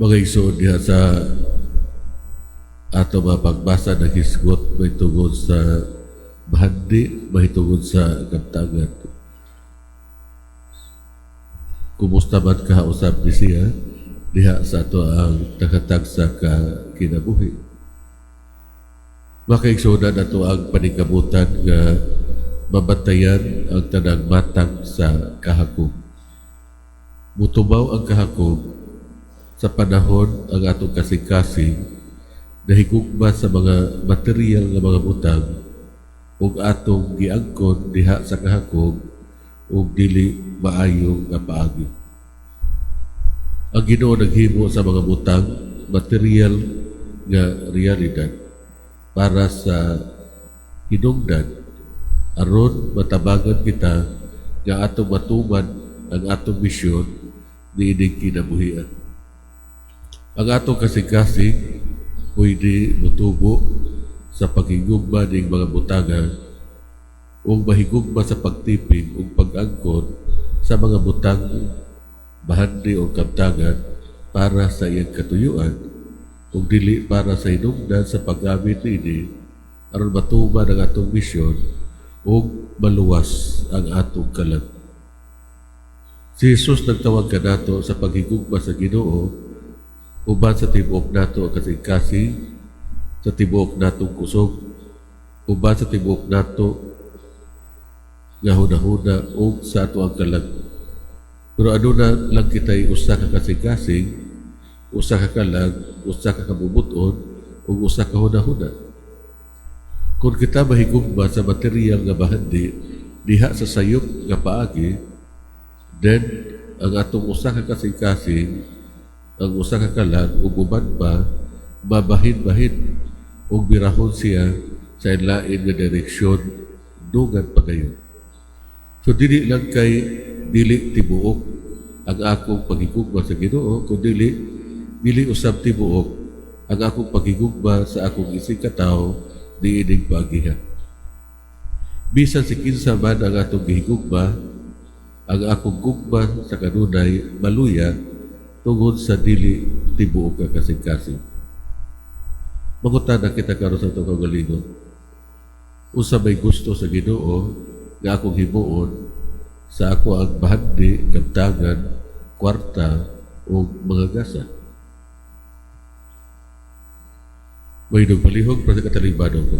Mga igsoon diha sa ato mapagbasa na hisgot mahitungod sa bahandi, mahitungod sa kaptangan. Kumusta man kahausap ni siya diha sa ato ang nakatag sa kinabuhi. Makaigsunan na ito ang panikabutan nga mabatayan ang tanang matang sa kahakog. Mutubaw ang kahakog sa panahon ang atong kasing-kasing na higugma sa mga material nga mga butang ug atong giangkon diha sa kahakog ug dili maayong nga paagi. Ang Ginoo naghimo sa mga butang material nga realidad para sa hinungdan aron matabangan kita nga atong matuman ang atong misyon ni ining kinabuhian. Ang atong kasing-kasing pwede mutubo sa paghigugma ng mga butangan o mahigugma sa pagtipig o pag-angkon sa mga butang bahandi o kaptangan para sa iyang katuyuan o dili para sa hinungdan sa paggamit ini aron matuman ang atong misyon o maluwas ang atong kalag. Si Jesus nagtawag kanato sa paghigugma sa Ginoo uban sa tibuok nato ang kasing-kasing, sa tibuok natong kusog, uban sa tibuok nato nga hunahuna o sa ato ang kalag. Pero ano na lang kita'y usa ka kasing-kasing, usa ka kalag, usa ka kabubuton, o usa ka hunahuna. Kung kita mahigugma sa material nga bahandi diha sa sayop nga paagi, then ang atong usa ka kasing-kasing, ang usa ka kalag ug uban pa babahin-bahin ug birahon siya sa lain nga direksyon dugan pagayon. So dili lang kay dili tibuok ang akong paghigugma sa Ginoo, kundi dili usab tibuok ang akong paghigugma sa akong isig katawo diining paagihan. Bisan si kinsa man ang atong gihigugma, ang akong gugma sa kanunay maluya tungod sa dili tibuok ka kasing-kasing. Mangutan na kita karon sa itong kagalingon. Usa may gusto sa Ginoo nga akong himuon sa ako ang bahandi, kaptangan, kwarta o mga gasa. May nagpalihog para sa katalibadong ko.